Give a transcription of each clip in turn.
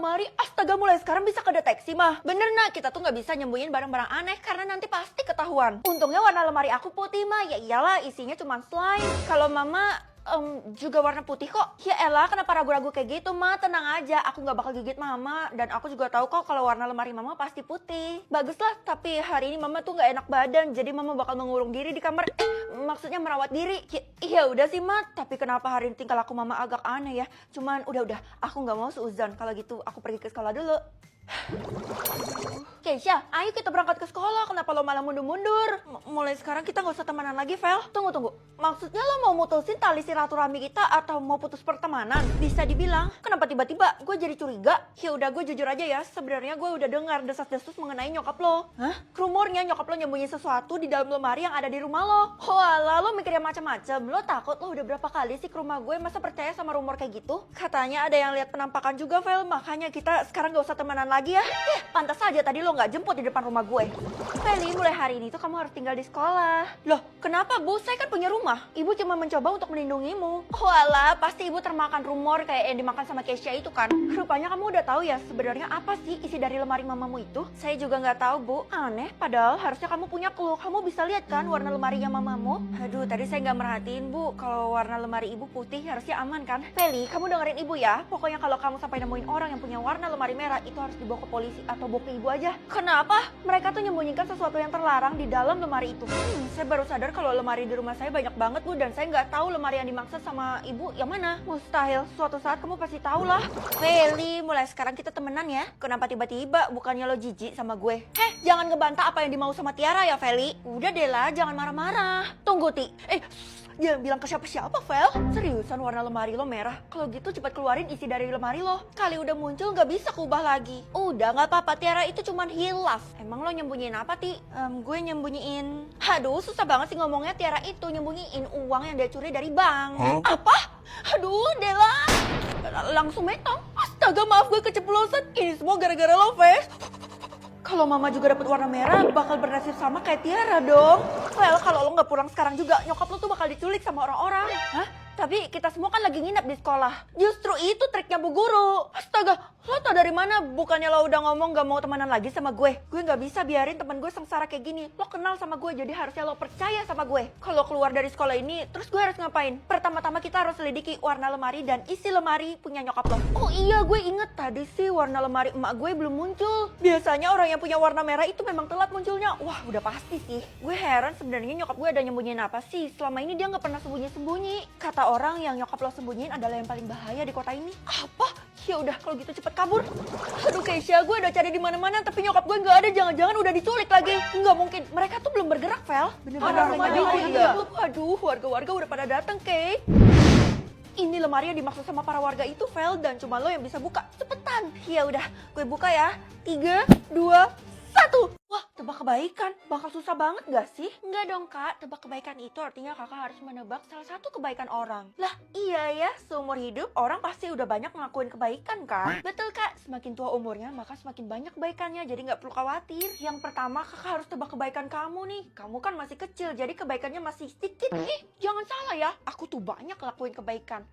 lemari. Astaga, mulai sekarang bisa kedeteksi mah. Bener nak, kita tuh nggak bisa nyembunyiin barang-barang aneh karena nanti pasti ketahuan. Untungnya warna lemari aku putih mah. Ya iyalah, isinya cuma slime. Kalau mama juga warna putih kok. Ya elah, kenapa ragu-ragu kayak gitu mah? Tenang aja, aku nggak bakal gigit mama. Dan aku juga tahu kok kalau warna lemari mama pasti putih. Baguslah, tapi hari ini mama tuh nggak enak badan. Jadi mama bakal mengurung diri di kamar. Maksudnya merawat diri. Iya udah sih ma, tapi kenapa hari ini tingkah laku mama agak aneh ya? Cuman udah, aku nggak mau seuzon. Kalau gitu aku pergi ke sekolah dulu. Keisha, ayo kita berangkat ke sekolah. Kenapa lo malah mundur-mundur? Mulai sekarang kita gak usah temenan lagi, Vel. Tunggu. Maksudnya lo mau mutusin tali silaturahmi kita atau mau putus pertemanan? Bisa dibilang, kenapa tiba-tiba gue jadi curiga? Ya udah, gue jujur aja ya. Sebenarnya gue udah dengar desas-desus mengenai nyokap lo. Hah? Rumornya nyokap lo nyembunyi sesuatu di dalam lemari yang ada di rumah lo. Walah, lo mikirnya macam-macam. Lo takut lo udah berapa kali sih ke rumah gue? Masa percaya sama rumor kayak gitu? Katanya ada yang lihat penampakan juga, Vel. Makanya kita sekarang gak usah temenan lagi ya. Pantas aja tadi lo nggak jemput di depan rumah gue. Feli, mulai hari ini tuh kamu harus tinggal di sekolah. Loh, kenapa Bu? Saya kan punya rumah. Ibu cuma mencoba untuk melindungimu. Walah, pasti ibu termakan rumor kayak yang dimakan sama Keisha itu kan. Rupanya kamu udah tahu ya sebenarnya apa sih isi dari lemari mamamu itu? Saya juga nggak tahu Bu. Aneh, padahal harusnya kamu punya clue. Kamu bisa lihat kan warna lemarinya mamamu? Aduh, tadi saya nggak merhatiin Bu. Kalau warna lemari ibu putih harusnya aman kan? Feli, kamu dengerin ibu ya. Pokoknya kalau kamu sampai nemuin orang yang punya warna lemari merah itu harus dibawa ke polisi atau bawa ke ibu aja. Kenapa? Mereka tuh nyembunyikan sesuatu yang terlarang di dalam lemari itu. Saya baru sadar kalau lemari di rumah saya banyak banget Bu, dan saya nggak tahu lemari yang dimaksud sama ibu yang mana. Mustahil, suatu saat kamu pasti tahu lah. Feli, mulai sekarang kita temenan ya. Kenapa tiba-tiba bukannya lo jijik sama gue? Jangan ngebantah apa yang dimau sama Tiara ya Feli. Udah deh lah, jangan marah-marah. Tunggu Ti. Jangan bilang ke siapa-siapa, Vel. Seriusan warna lemari lo merah? Kalau gitu cepat keluarin isi dari lemari lo. Kali udah muncul gak bisa kubah lagi. Udah gak apa-apa, Tiara itu cuman hilaf. Emang lo nyembunyiin apa, Ti? Gue nyembunyiin... Aduh, susah banget sih ngomongnya. Tiara itu nyembunyiin uang yang dia curi dari bank. Apa? Aduh, Dela. Langsung metong. Astaga, maaf gue keceplosan. Ini semua gara-gara lo, Ves. Kalau mama juga dapat warna merah, bakal bernasib sama kayak Tiara dong. Well, kalau lo nggak pulang sekarang juga, nyokap lo tuh bakal diculik sama orang-orang. Hah? Tapi kita semua kan lagi nginep di sekolah. Justru itu triknya Bu Guru. Astaga, lo tau dari mana? Bukannya lo udah ngomong gak mau temenan lagi sama gue. Gue gak bisa biarin temen gue sengsara kayak gini. Lo kenal sama gue, jadi harusnya lo percaya sama gue. Kalau keluar dari sekolah ini, terus gue harus ngapain? Pertama-tama kita harus selidiki warna lemari dan isi lemari punya nyokap lo. Oh iya, gue inget tadi sih warna lemari emak gue belum muncul. Biasanya orang yang punya warna merah itu memang telat munculnya. Wah, udah pasti sih. Gue heran sebenarnya nyokap gue ada nyembunyiin apa sih. Selama ini dia gak pernah sembunyi-sembunyi. Kata orang yang nyokap lo sembunyiin adalah yang paling bahaya di kota ini. Apa? Ya udah, kalau gitu cepet kabur. Aduh Keisha, gue udah cari di mana-mana tapi nyokap gue nggak ada. Jangan-jangan udah diculik lagi. Nggak mungkin. Mereka tuh belum bergerak, Vel. Bener-bener rumahnya. Aduh, warga-warga udah pada datang, Kay. Ini lemari yang dimaksud sama para warga itu, Vel, dan cuma lo yang bisa buka. Cepetan. Ya udah, gue buka ya. 3, 2, 1. Wah, tebak kebaikan. Bakal susah banget gak sih? Enggak dong, Kak. Tebak kebaikan itu artinya kakak harus menebak salah satu kebaikan orang. Lah, iya ya. Seumur hidup, orang pasti udah banyak ngelakuin kebaikan, kan? Betul, Kak. Semakin tua umurnya, maka semakin banyak kebaikannya. Jadi nggak perlu khawatir. Yang pertama, kakak harus tebak kebaikan kamu nih. Kamu kan masih kecil, jadi kebaikannya masih sedikit. Jangan salah ya. Aku tuh banyak ngelakuin kebaikan.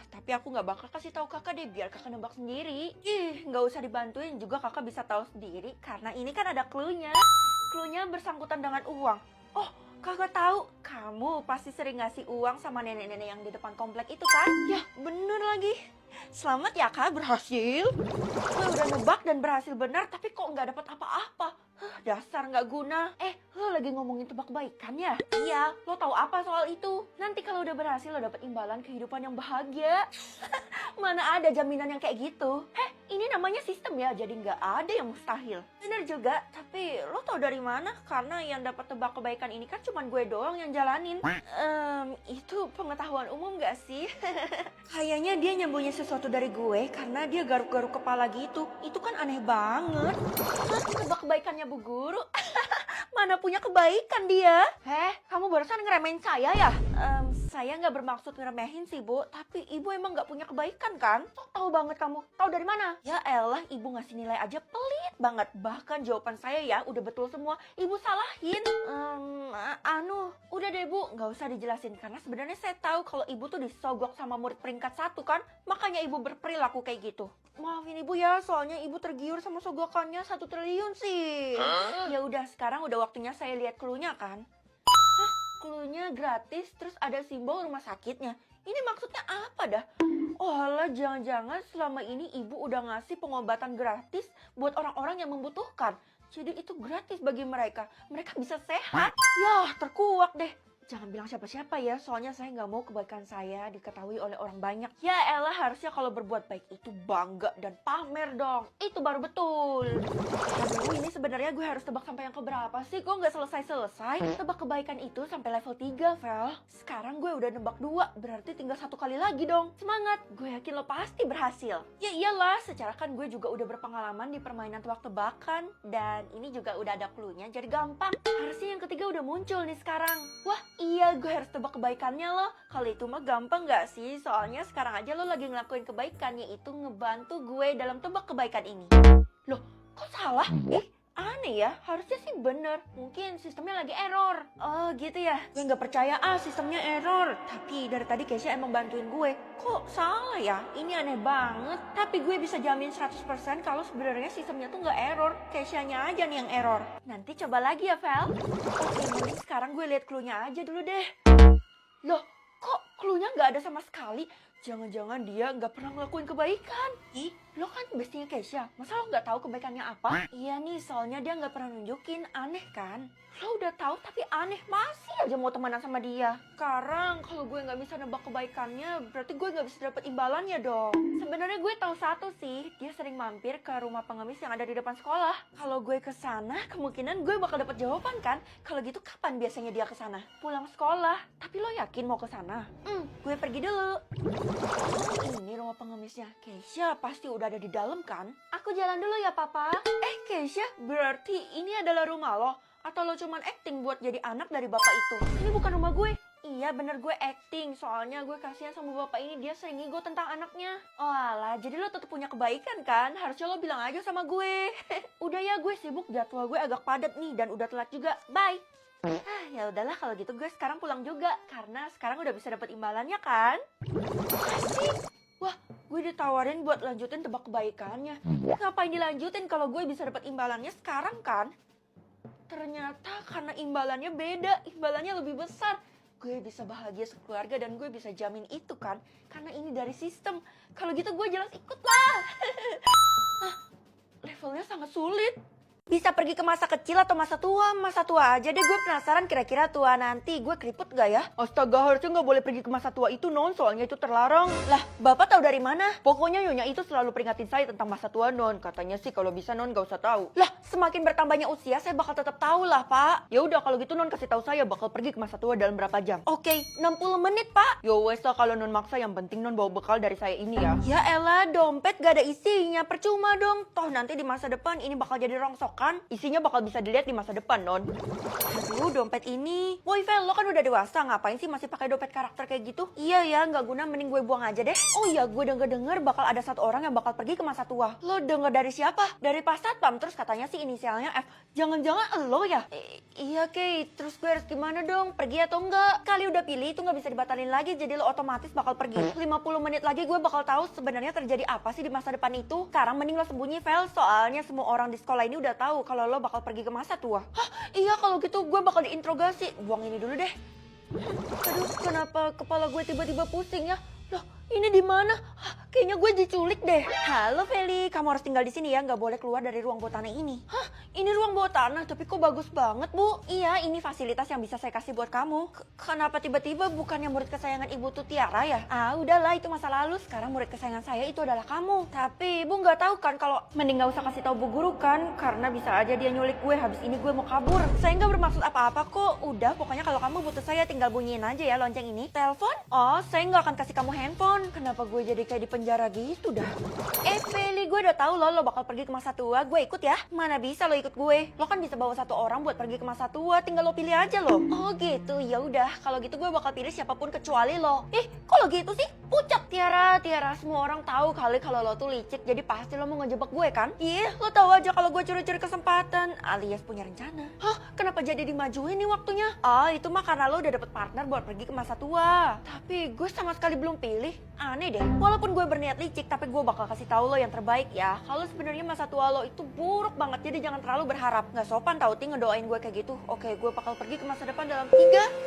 Tapi aku nggak bakal kasih tahu kakak deh, biar kakak nebak sendiri. Nggak usah dibantuin juga, kakak bisa tahu sendiri karena ini kan ada clue-nya. Clue-nya bersangkutan dengan uang. Oh, kakak tahu, kamu pasti sering ngasih uang sama nenek-nenek yang di depan komplek itu kan? Ya, bener lagi. Selamat ya kak, berhasil. Gue udah nebak dan berhasil benar, tapi kok nggak dapat apa-apa. Dasar nggak guna. Lo lagi ngomongin tebak kebaikan ya? Iya, lo tahu apa soal itu? Nanti kalau udah berhasil lo dapet imbalan kehidupan yang bahagia. Mana ada jaminan yang kayak gitu? Ini namanya sistem ya, jadi nggak ada yang mustahil. Bener juga, tapi lo tahu dari mana? Karena yang dapat tebak kebaikan ini kan cuma gue doang yang jalanin. Itu pengetahuan umum nggak sih? Kayaknya dia nyembunyi sesuatu dari gue karena dia garuk-garuk kepala gitu. Itu kan aneh banget. Tebak kebaikannya Bu Guru. Mana punya kebaikan dia? Kamu barusan ngeremehin saya ya? saya nggak bermaksud ngeremehin sih, Bu. Tapi ibu emang nggak punya kebaikan kan? Sok tahu banget kamu. Tahu dari mana? Ya elah, ibu ngasih nilai aja pelit banget. Bahkan jawaban saya ya udah betul semua. Ibu salahin. Udah deh Bu, nggak usah dijelasin. Karena sebenarnya saya tahu kalau ibu tuh disogok sama murid peringkat 1 kan. Makanya ibu berperilaku kayak gitu. Maafin ibu ya, soalnya ibu tergiur sama sogokannya 1 triliun sih. Ya udah, sekarang udah waktunya saya lihat clue-nya kan. Clue-nya gratis, terus ada simbol rumah sakitnya. Ini maksudnya apa dah? Oh alah, jangan-jangan selama ini ibu udah ngasih pengobatan gratis buat orang-orang yang membutuhkan. Jadi itu gratis bagi mereka. Mereka bisa sehat. Yah, terkuak deh. Jangan bilang siapa-siapa ya, soalnya saya nggak mau kebaikan saya diketahui oleh orang banyak. Ya elah, harusnya kalau berbuat baik itu bangga dan pamer dong. Itu baru betul. Aduh, ini sebenarnya gue harus tebak sampai yang keberapa sih? Gue nggak selesai-selesai. Tebak kebaikan itu sampai level 3, Vel. Sekarang gue udah nebak 2, berarti tinggal 1 kali lagi dong. Semangat, gue yakin lo pasti berhasil. Ya iyalah, secara kan gue juga udah berpengalaman di permainan tebak-tebakan. Dan ini juga udah ada clue-nya, jadi gampang. Harusnya yang ketiga udah muncul nih sekarang. Wah, iya, gue harus tebak kebaikannya loh. Kalau itu mah gampang gak sih? Soalnya sekarang aja lo lagi ngelakuin kebaikan, yaitu ngebantu gue dalam tebak kebaikan ini. Loh, kok salah? Aneh ya, harusnya sih bener. Mungkin sistemnya lagi error. Oh gitu ya, gue gak percaya sistemnya error. Tapi dari tadi Keisha emang bantuin gue. Kok salah ya? Ini aneh banget. Tapi gue bisa jamin 100% kalau sebenarnya sistemnya tuh gak error. Keisha-nya aja nih yang error. Nanti coba lagi ya, Vel. Oke, mending sekarang gue lihat clue-nya aja dulu deh. Loh, kok clue-nya gak ada sama sekali? Jangan-jangan dia nggak pernah ngelakuin kebaikan. Ih, lo kan bestinya Keisha. Masa lo nggak tahu kebaikannya apa? Iya nih, soalnya dia nggak pernah nunjukin. Aneh kan? Lo udah tahu tapi aneh, masih aja mau temenan sama dia. Sekarang kalau gue nggak bisa nebak kebaikannya, berarti gue nggak bisa dapet imbalannya dong. Sebenarnya gue tahu satu sih, dia sering mampir ke rumah pengemis yang ada di depan sekolah. Kalau gue ke sana, kemungkinan gue bakal dapet jawaban kan? Kalau gitu kapan biasanya dia ke sana? Pulang sekolah. Tapi lo yakin mau ke sana? Gue pergi dulu. Ini rumah pengemisnya. Keisha pasti udah ada di dalam kan? Aku jalan dulu ya, Papa. Keisha, berarti ini adalah rumah lo? Atau lo cuman acting buat jadi anak dari bapak itu? Ini bukan rumah gue. Iya bener, gue acting. Soalnya gue kasihan sama bapak ini, dia sering ngigo tentang anaknya. Oh alah, jadi lo tetap punya kebaikan kan? Harusnya lo bilang aja sama gue. Udah ya, gue sibuk, jadwal gue agak padat nih dan udah telat juga. Bye. Ya udahlah kalau gitu gue sekarang pulang juga. Karena sekarang udah bisa dapat imbalannya kan? Asik. Wah, gue ditawarin buat lanjutin tebak kebaikannya. Ngapain dilanjutin kalau gue bisa dapat imbalannya sekarang kan? Ternyata karena imbalannya beda, imbalannya lebih besar. Gue bisa bahagia sekeluarga dan gue bisa jamin itu kan. Karena ini dari sistem. Kalau gitu gue jelas ikut lah. Levelnya sangat sulit. Bisa pergi ke masa kecil atau masa tua? Masa tua aja deh, gue penasaran kira-kira tua nanti gue keriput gak ya? Astaga, harusnya gak boleh pergi ke masa tua itu non, soalnya itu terlarang. Lah, bapak tahu dari mana? Pokoknya nyonya itu selalu peringatin saya tentang masa tua non. Katanya sih kalau bisa non gak usah tahu. Lah, semakin bertambahnya usia saya bakal tetap tahu lah pak. Ya udah kalau gitu non kasih tahu saya bakal pergi ke masa tua dalam berapa jam. Oke, 60 menit pak. Yo wes lah kalau non maksa, yang penting non bawa bekal dari saya ini ya. Ya elah, dompet gak ada isinya, percuma dong. Toh nanti di masa depan ini bakal jadi rongsok kan? Isinya bakal bisa dilihat di masa depan, non. Aduh, dompet ini. Woi, Vel, lo kan udah dewasa, ngapain sih masih pakai dompet karakter kayak gitu? Iya ya, nggak guna, mending gue buang aja deh. Oh iya, gue denger bakal ada satu orang yang bakal pergi ke masa tua. Lo denger dari siapa? Dari Pak Satpam, terus katanya sih inisialnya F. Jangan-jangan lo ya? Iya, Kay, terus gue harus gimana dong? Pergi atau enggak? Kali udah pilih, itu nggak bisa dibatalin lagi, jadi lo otomatis bakal pergi. 50 menit lagi gue bakal tahu sebenarnya terjadi apa sih di masa depan itu. Sekarang mending lo sembunyi, Vel, soalnya semua orang di sekolah ini udah tahu kalau lo bakal pergi ke masa tua. Hah? Iya kalau gitu gue bakal diinterogasi. Buang ini dulu deh. Aduh, kenapa kepala gue tiba-tiba pusing ya? Loh, ini di mana? Kayaknya gue diculik deh. Halo Feli, kamu harus tinggal di sini ya, nggak boleh keluar dari ruang bawah tanah ini. Hah, ini ruang bawah tanah, tapi kok bagus banget bu? Iya, ini fasilitas yang bisa saya kasih buat kamu. Kenapa tiba-tiba bukannya murid kesayangan ibu tuh Tiara ya? Udahlah itu masa lalu. Sekarang murid kesayangan saya itu adalah kamu. Tapi ibu nggak tahu kan kalau mending nggak usah kasih tahu bu guru kan, karena bisa aja dia nyulik gue. Habis ini gue mau kabur. Saya nggak bermaksud apa-apa kok. Udah, pokoknya kalau kamu butuh saya tinggal bunyiin aja ya lonceng ini. Telepon? Oh, saya nggak akan kasih kamu handphone. Kenapa gue jadi kayak di penjara gitu dah? Feli, gue gue udah tahu lo bakal pergi ke masa tua, gue ikut ya. Mana bisa lo ikut gue? Lo kan bisa bawa satu orang buat pergi ke masa tua, tinggal lo pilih aja lo. Oh gitu, ya udah. Kalau gitu gue bakal pilih siapapun kecuali lo. Kok lo gitu sih? Pucak. Tiara, semua orang tahu kali kalau lo tuh licik, jadi pasti lo mau ngejebak gue kan? Lo tahu aja kalau gue curi-curi kesempatan, alias punya rencana. Hah, kenapa jadi dimajuin nih waktunya? Itu mah karena lo udah dapet partner buat pergi ke masa tua. Tapi gue sama sekali belum pilih. Aneh deh. Walaupun gue berniat licik, tapi gue bakal kasih tahu lo yang terbaik ya. Kalau sebenarnya masa tua lo itu buruk banget, jadi jangan terlalu berharap. Nggak sopan tau Ti ngedoain gue kayak gitu. Oke, gue bakal pergi ke masa depan dalam 3,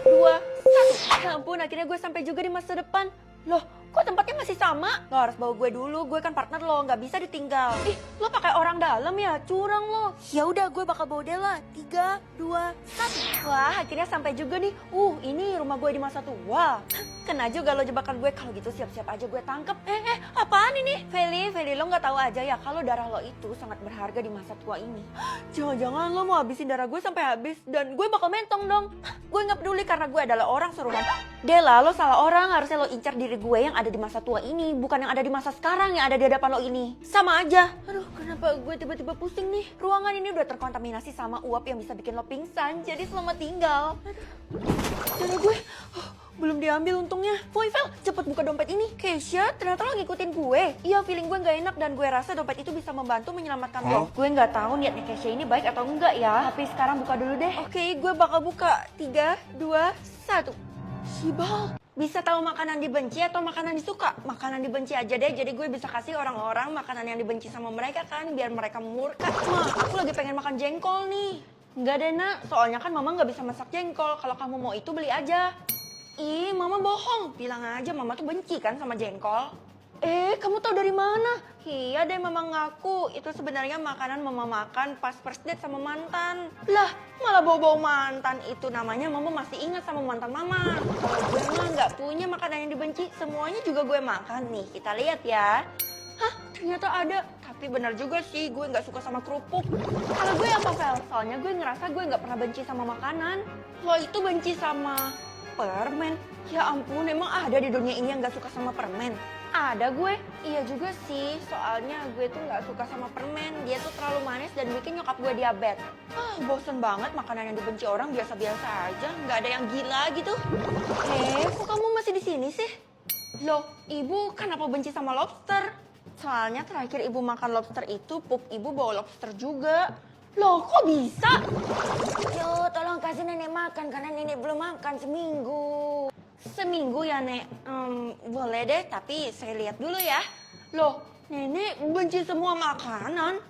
2, 1. Ya ampun, akhirnya gue sampai juga di masa depan. Loh, kok tempatnya masih sama? Lo harus bawa gue dulu, gue kan partner lo, nggak bisa ditinggal. Lo pakai orang dalam ya, curang lo. Ya udah, gue bakal bawa Della. 3, 2, 1. Wah, akhirnya sampai juga nih. Ini rumah gue di masa tua. Kena juga lo jebakan gue. Kalau gitu siap-siap aja gue tangkep. Apaan ini? Feli, lo nggak tahu aja ya kalau darah lo itu sangat berharga di masa tua ini. Jangan-jangan lo mau habisin darah gue sampai habis dan gue bakal mentong dong. Gue nggak peduli karena gue adalah orang suruhan. Della, lo salah orang. Harusnya lo incar diri gue yang ada di masa tua ini, bukan yang ada di masa sekarang yang ada di hadapan lo ini. Sama aja. Aduh, kenapa gue tiba-tiba pusing nih? Ruangan ini udah terkontaminasi sama uap yang bisa bikin lo pingsan, jadi selamat tinggal. Darah gue belum diambil untungnya. Voy, Vel, cepet buka dompet ini. Keisha, ternyata lo ngikutin gue. Iya, feeling gue gak enak dan gue rasa dompet itu bisa membantu menyelamatkan lo. Gue gak tahu niatnya Keisha ini baik atau enggak ya. Tapi sekarang buka dulu deh. Oke, gue bakal buka. 3, 2, 1. Shibal. Bisa tahu makanan dibenci atau makanan disuka? Makanan dibenci aja deh, jadi gue bisa kasih orang-orang makanan yang dibenci sama mereka kan, biar mereka murka. Ma, aku lagi pengen makan jengkol nih. Enggak deh nak, soalnya kan mama nggak bisa masak jengkol. Kalau kamu mau itu beli aja. Mama bohong. Bilang aja mama tuh benci kan sama jengkol. Kamu tahu dari mana? Iya deh, mama ngaku. Itu sebenarnya makanan mama makan pas first date sama mantan. Lah, malah bawa-bawa mantan. Itu namanya mama masih ingat sama mantan mama. Kalau gue mah nggak punya makanan yang dibenci. Semuanya juga gue makan nih. Kita lihat ya. Hah, ternyata ada. Tapi benar juga sih, gue nggak suka sama kerupuk. Kalau gue apa, Vel? Soalnya gue ngerasa gue nggak pernah benci sama makanan. Lo itu benci sama permen? Ya ampun, emang ada di dunia ini yang nggak suka sama permen? Ada gue. Iya juga sih, soalnya gue tuh nggak suka sama permen. Dia tuh terlalu manis dan bikin nyokap gue diabetes. Bosen banget makanan yang dibenci orang biasa-biasa aja. Nggak ada yang gila gitu. Kok kamu masih di sini sih? Loh, ibu kenapa benci sama lobster? Soalnya terakhir ibu makan lobster itu, pup ibu bawa lobster juga. Loh, kok bisa? Yo, tolong kasih nenek makan karena nenek belum makan seminggu. Seminggu ya, Nek? Boleh deh, tapi saya lihat dulu ya. Loh, nenek benci semua makanan?